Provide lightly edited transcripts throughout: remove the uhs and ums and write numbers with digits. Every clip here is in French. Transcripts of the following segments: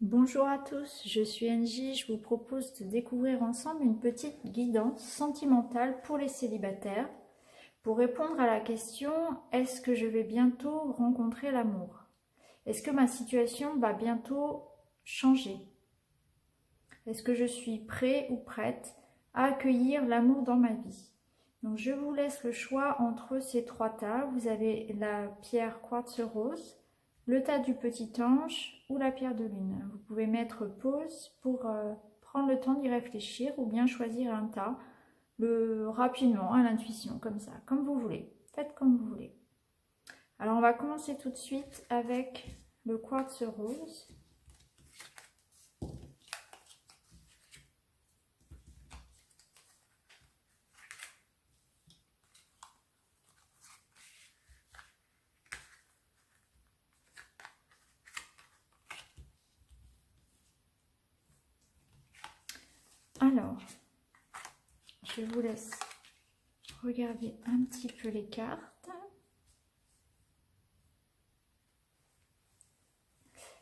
Bonjour à tous, je suis Angie, je vous propose de découvrir ensemble une petite guidance sentimentale pour les célibataires pour répondre à la question: est-ce que je vais bientôt rencontrer l'amour? Est-ce que ma situation va bientôt changer? Est-ce que je suis prêt ou prête à accueillir l'amour dans ma vie? Donc je vous laisse le choix entre ces trois tas. Vous avez la pierre quartz rose, le tas du petit ange ou la pierre de lune. Vous pouvez mettre pause pour prendre le temps d'y réfléchir ou bien choisir un tas rapidement à l'intuition, comme ça, comme vous voulez. Faites comme vous voulez. Alors on va commencer tout de suite avec le quartz rose. Alors, je vous laisse regarder un petit peu les cartes.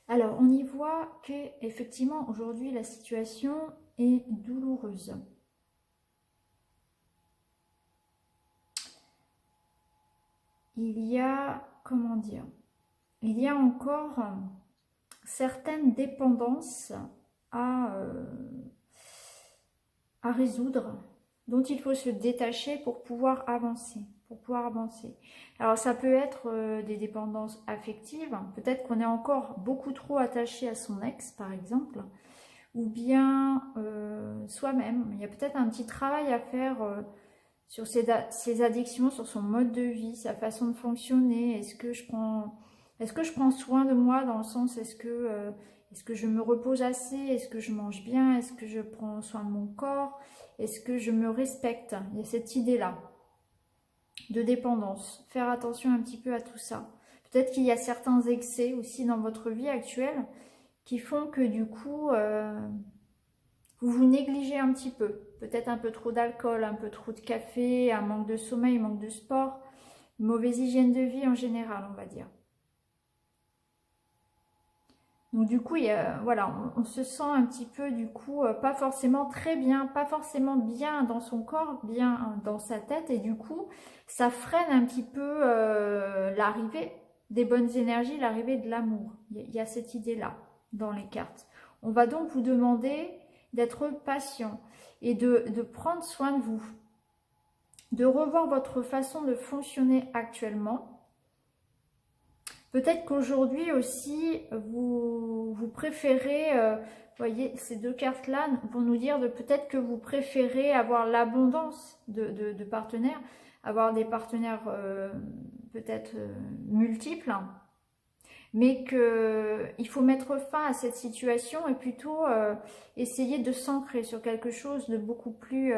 Alors, on y voit que effectivement aujourd'hui la situation est douloureuse. Il y a, comment dire, il y a encore certaines dépendances à résoudre, dont il faut se détacher pour pouvoir avancer. Alors ça peut être des dépendances affectives, peut-être qu'on est encore beaucoup trop attaché à son ex par exemple, ou bien soi-même. Il y a peut-être un petit travail à faire sur ses addictions, sur son mode de vie, sa façon de fonctionner. Est-ce que je prends soin de moi, dans le sens est-ce que je me repose assez, est-ce que je mange bien, est-ce que je prends soin de mon corps, est-ce que je me respecte? Il y a cette idée-là de dépendance. Faire attention un petit peu à tout ça. Peut-être qu'il y a certains excès aussi dans votre vie actuelle qui font que du coup, vous vous négligez un petit peu. Peut-être un peu trop d'alcool, un peu trop de café, un manque de sommeil, un manque de sport, une mauvaise hygiène de vie en général, on va dire. Donc du coup, voilà, on se sent un petit peu du coup pas forcément très bien, pas forcément bien dans son corps, bien dans sa tête, et du coup, ça freine un petit peu l'arrivée des bonnes énergies, l'arrivée de l'amour. Il y a cette idée-là dans les cartes. On va donc vous demander d'être patient et de prendre soin de vous, de revoir votre façon de fonctionner actuellement. Peut-être qu'aujourd'hui aussi, vous préférez, voyez, ces deux cartes-là vont nous dire de peut-être que vous préférez avoir l'abondance de partenaires, avoir des partenaires peut-être multiples, mais qu'il faut mettre fin à cette situation et plutôt essayer de s'ancrer sur quelque chose de beaucoup plus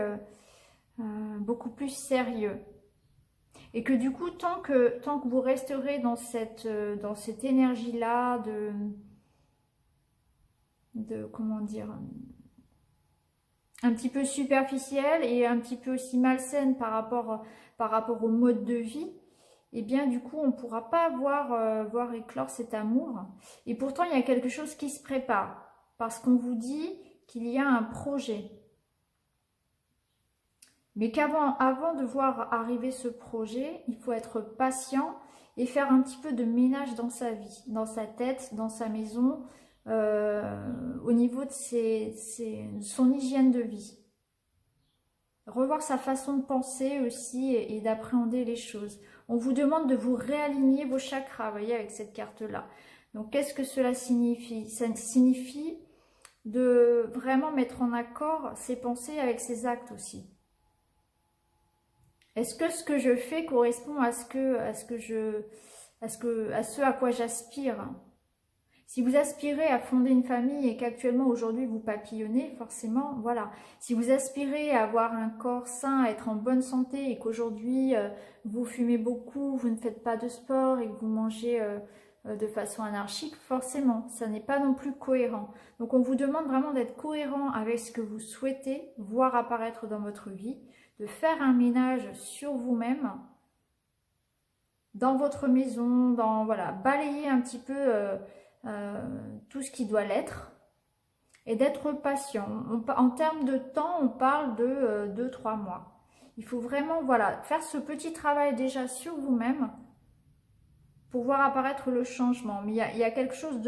sérieux. Et que du coup, tant que vous resterez dans cette énergie-là comment dire, un petit peu superficielle et un petit peu aussi malsaine par rapport au mode de vie, et bien du coup, on ne pourra pas voir éclore cet amour. Et pourtant, il y a quelque chose qui se prépare, parce qu'on vous dit qu'il y a un projet. Mais avant de voir arriver ce projet, il faut être patient et faire un petit peu de ménage dans sa vie, dans sa tête, dans sa maison, au niveau de son hygiène de vie. Revoir sa façon de penser aussi et d'appréhender les choses. On vous demande de vous réaligner vos chakras, vous voyez, avec cette carte-là. Donc, qu'est-ce que cela signifie? Ça signifie de vraiment mettre en accord ses pensées avec ses actes aussi. Est-ce que ce que je fais correspond à ce à quoi j'aspire? Si vous aspirez à fonder une famille et qu'actuellement aujourd'hui vous papillonnez, forcément, voilà. Si vous aspirez à avoir un corps sain, à être en bonne santé et qu'aujourd'hui vous fumez beaucoup, vous ne faites pas de sport et que vous mangez de façon anarchique, forcément, ça n'est pas non plus cohérent. Donc on vous demande vraiment d'être cohérent avec ce que vous souhaitez voir apparaître dans votre vie, de faire un ménage sur vous-même, dans votre maison, voilà, balayer un petit peu tout ce qui doit l'être et d'être patient. En termes de temps, on parle de 2-3 mois. Il faut vraiment, voilà, faire ce petit travail déjà sur vous-même pour voir apparaître le changement. Mais il y a quelque chose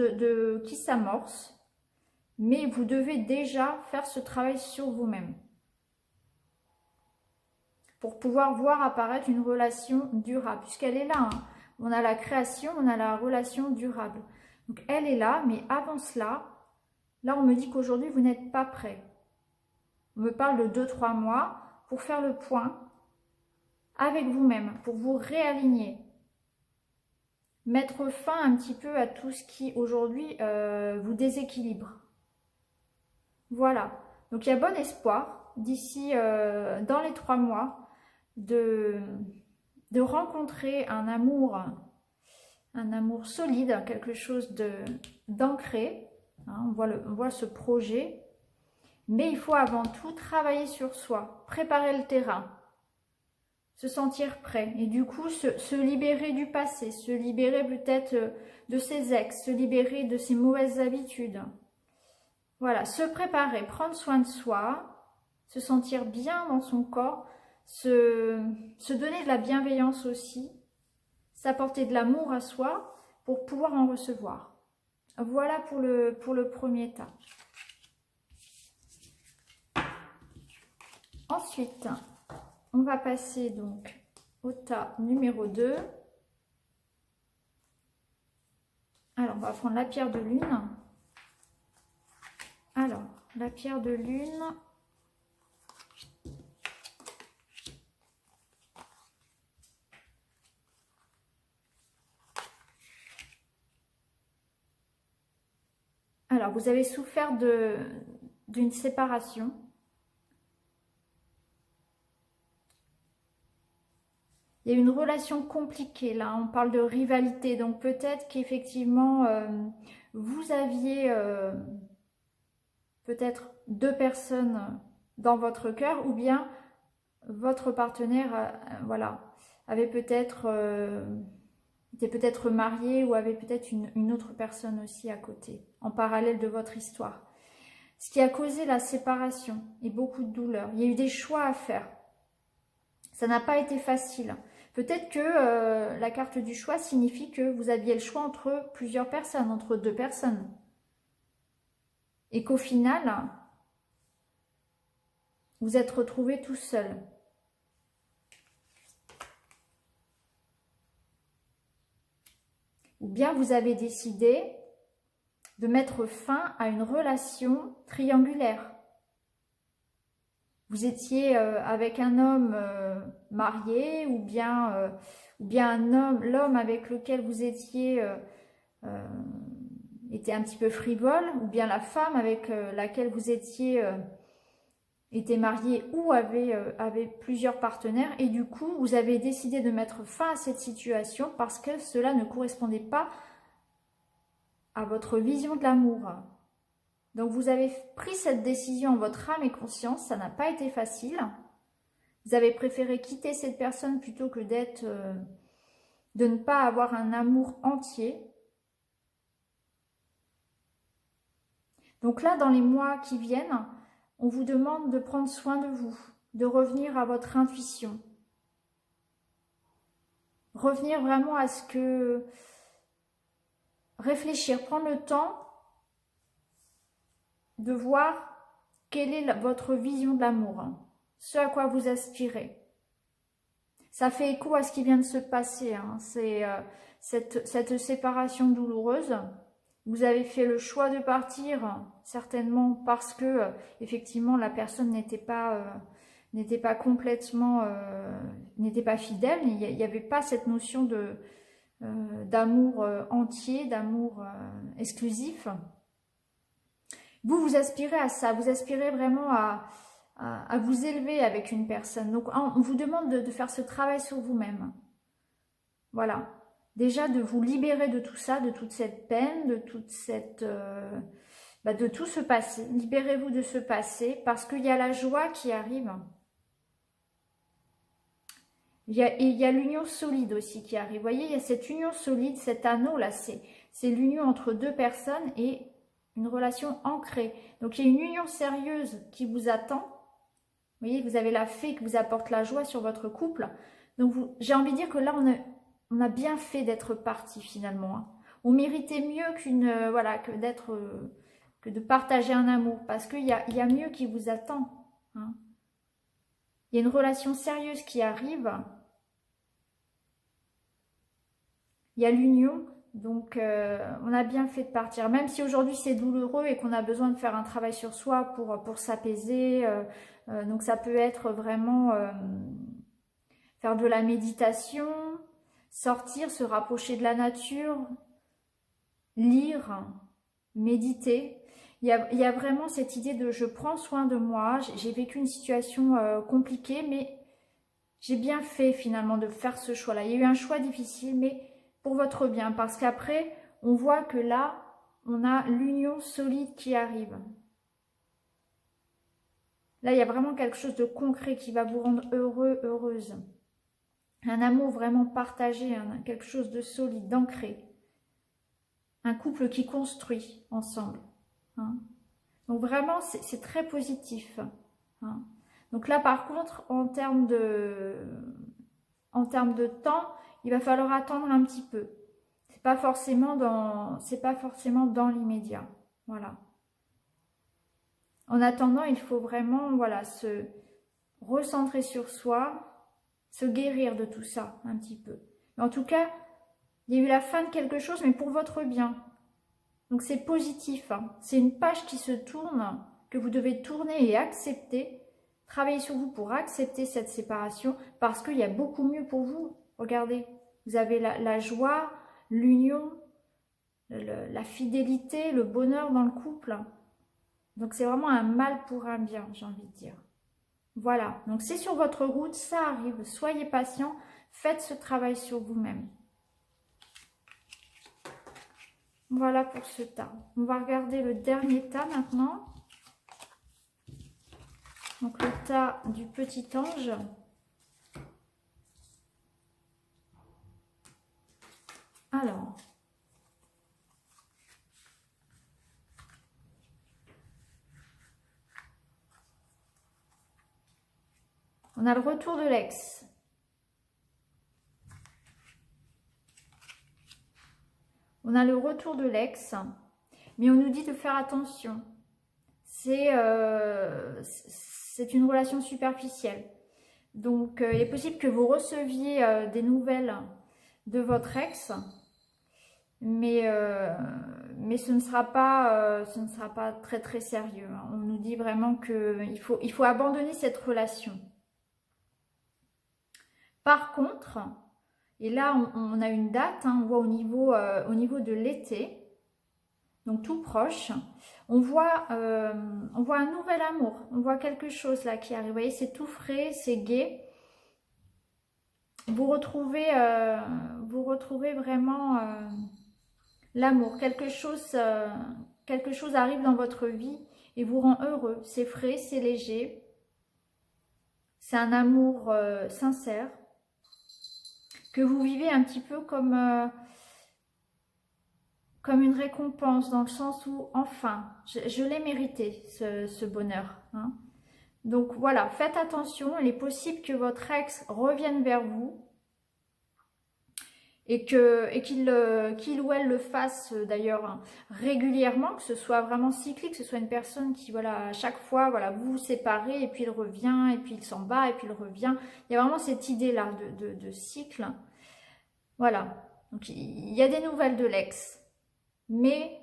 qui s'amorce, mais vous devez déjà faire ce travail sur vous-même pour pouvoir voir apparaître une relation durable, puisqu'elle est là. Hein. On a la création, on a la relation durable. Donc elle est là, mais avant cela, là on me dit qu'aujourd'hui vous n'êtes pas prêt. On me parle de 2-3 mois pour faire le point avec vous-même, pour vous réaligner. Mettre fin un petit peu à tout ce qui aujourd'hui vous déséquilibre. Voilà. Donc il y a bon espoir d'ici dans les 3 mois de rencontrer un amour solide, quelque chose d'ancré. Hein, on voit ce projet. Mais il faut avant tout travailler sur soi, préparer le terrain, se sentir prêt. Et du coup, se libérer du passé, se libérer peut-être de ses ex, se libérer de ses mauvaises habitudes. Voilà, se préparer, prendre soin de soi, se sentir bien dans son corps, se donner de la bienveillance aussi, s'apporter de l'amour à soi pour pouvoir en recevoir. Voilà pour le premier tas. Ensuite, on va passer donc au tas numéro 2. Alors, on va prendre la pierre de lune. Alors, la pierre de lune. Alors, vous avez souffert d'une séparation. Il y a une relation compliquée, là, on parle de rivalité, donc peut-être qu'effectivement, vous aviez peut-être 2 personnes dans votre cœur, ou bien votre partenaire, voilà, avait peut-être, était peut-être marié, ou avait peut-être une autre personne aussi à côté, en parallèle de votre histoire. Ce qui a causé la séparation et beaucoup de douleur. Il y a eu des choix à faire. Ça n'a pas été facile. Peut-être que la carte du choix signifie que vous aviez le choix entre plusieurs personnes, entre 2 personnes. Et qu'au final, vous êtes retrouvé tout seul. Ou bien vous avez décidé de mettre fin à une relation triangulaire. Vous étiez avec un homme marié, ou bien l'homme avec lequel vous étiez était un petit peu frivole, ou bien la femme avec laquelle vous étiez était mariée ou avait plusieurs partenaires, et du coup vous avez décidé de mettre fin à cette situation parce que cela ne correspondait pas à votre vision de l'amour. Donc vous avez pris cette décision en votre âme et conscience, ça n'a pas été facile. Vous avez préféré quitter cette personne plutôt que de ne pas avoir un amour entier. Donc là, dans les mois qui viennent, on vous demande de prendre soin de vous, de revenir à votre intuition. Revenir vraiment à ce que... Réfléchir, prendre le temps de voir quelle est votre vision de l'amour, hein, ce à quoi vous aspirez. Ça fait écho à ce qui vient de se passer, hein. C'est cette séparation douloureuse. Vous avez fait le choix de partir, certainement parce que effectivement la personne n'était pas complètement, n'était pas fidèle. Il n'y avait pas cette notion d'amour entier, d'amour exclusif. Vous aspirez à ça, vous aspirez vraiment à vous élever avec une personne. Donc, on vous demande de faire ce travail sur vous-même. Voilà. Déjà, de vous libérer de tout ça, de toute cette peine, de toute cette... de tout ce passé. Libérez-vous de ce passé parce qu'il y a la joie qui arrive. Il y a l'union solide aussi qui arrive. Vous voyez, il y a cette union solide, cet anneau là, c'est l'union entre deux personnes et une relation ancrée. Donc il y a une union sérieuse qui vous attend. Vous voyez, vous avez la fée qui vous apporte la joie sur votre couple. Donc j'ai envie de dire que là, on a bien fait d'être parti finalement. Hein. On méritait mieux voilà, que de partager un amour. Parce qu'il y a mieux qui vous attend. Hein. Il y a une relation sérieuse qui arrive. Il y a l'union. Donc, on a bien fait de partir. Même si aujourd'hui c'est douloureux et qu'on a besoin de faire un travail sur soi pour s'apaiser. Donc, ça peut être vraiment faire de la méditation, sortir, se rapprocher de la nature, lire, méditer. Il y a vraiment cette idée de je prends soin de moi. J'ai vécu une situation compliquée, mais j'ai bien fait finalement de faire ce choix-là. Il y a eu un choix difficile, mais pour votre bien, parce qu'après, on voit que là, on a l'union solide qui arrive. Là, il y a vraiment quelque chose de concret qui va vous rendre heureux, heureuse. Un amour vraiment partagé, quelque chose de solide, d'ancré. Un couple qui construit ensemble. Hein. Donc vraiment, c'est très positif. Hein. Donc là, par contre, en termes de temps, il va falloir attendre un petit peu. C'est pas forcément dans l'immédiat. Voilà. En attendant, il faut vraiment, voilà, se recentrer sur soi, se guérir de tout ça un petit peu. Mais en tout cas, il y a eu la fin de quelque chose, mais pour votre bien. Donc c'est positif. Hein. C'est une page qui se tourne, que vous devez tourner et accepter. Travailler sur vous pour accepter cette séparation, parce qu'il y a beaucoup mieux pour vous. Regardez, vous avez la joie, l'union, la fidélité, le bonheur dans le couple. Donc c'est vraiment un mal pour un bien, j'ai envie de dire. Voilà, donc c'est sur votre route, ça arrive. Soyez patient, faites ce travail sur vous-même. Voilà pour ce tas. On va regarder le dernier tas maintenant. Donc le tas du petit ange. Alors, on a le retour de l'ex. On a le retour de l'ex, mais on nous dit de faire attention. C'est une relation superficielle. Donc, il est possible que vous receviez des nouvelles de votre ex, mais ce ne sera pas très très sérieux. Hein. On nous dit vraiment qu'il faut abandonner cette relation. Par contre, et là on a une date, hein, on voit au niveau de l'été, donc tout proche, on voit un nouvel amour, on voit quelque chose là qui arrive. Vous voyez, c'est tout frais, c'est gai. Vous retrouvez vraiment l'amour. Quelque chose arrive dans votre vie et vous rend heureux. C'est frais, c'est léger. C'est un amour sincère que vous vivez un petit peu comme une récompense, dans le sens où, enfin, je l'ai mérité, ce bonheur. Hein. Donc voilà, faites attention, il est possible que votre ex revienne vers vous et qu'il ou elle le fasse d'ailleurs hein, régulièrement, que ce soit vraiment cyclique, que ce soit une personne qui, voilà, à chaque fois, voilà, vous vous séparez et puis il revient, et puis il s'en va, et puis il revient. Il y a vraiment cette idée-là de cycle. Voilà, donc il y a des nouvelles de l'ex, mais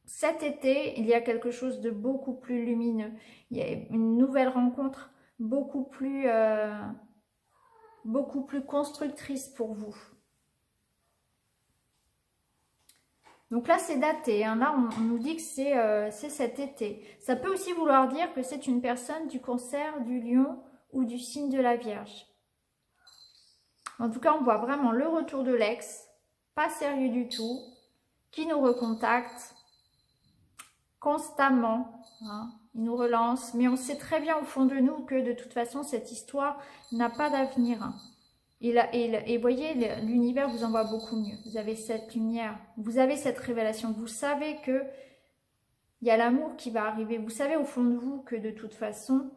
cet été, il y a quelque chose de beaucoup plus lumineux. Il y a une nouvelle rencontre beaucoup plus constructrice pour vous. Donc là, c'est daté. Hein. Là, on nous dit que c'est cet été. Ça peut aussi vouloir dire que c'est une personne du Cancer, du Lion ou du signe de la Vierge. En tout cas, on voit vraiment le retour de l'ex, pas sérieux du tout, qui nous recontacte constamment. Hein. Il nous relance, mais on sait très bien au fond de nous que de toute façon, cette histoire n'a pas d'avenir. Et vous voyez, l'univers vous envoie beaucoup mieux. Vous avez cette lumière, vous avez cette révélation. Vous savez que il y a l'amour qui va arriver. Vous savez au fond de vous que de toute façon,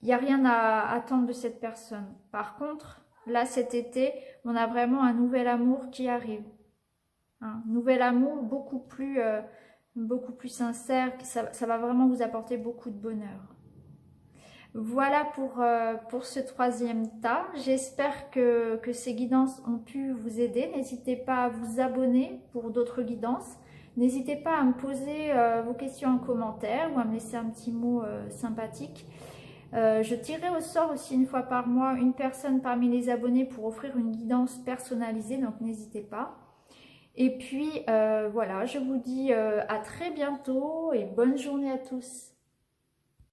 il n'y a rien à attendre de cette personne. Par contre, là, cet été, on a vraiment un nouvel amour qui arrive. Un nouvel amour beaucoup plus sincère. Ça va vraiment vous apporter beaucoup de bonheur. Voilà pour ce troisième tas. J'espère que ces guidances ont pu vous aider. N'hésitez pas à vous abonner pour d'autres guidances. N'hésitez pas à me poser vos questions en commentaire ou à me laisser un petit mot sympathique. Je tirerai au sort aussi une fois par mois une personne parmi les abonnés pour offrir une guidance personnalisée, donc n'hésitez pas. Et puis voilà, je vous dis à très bientôt et bonne journée à tous.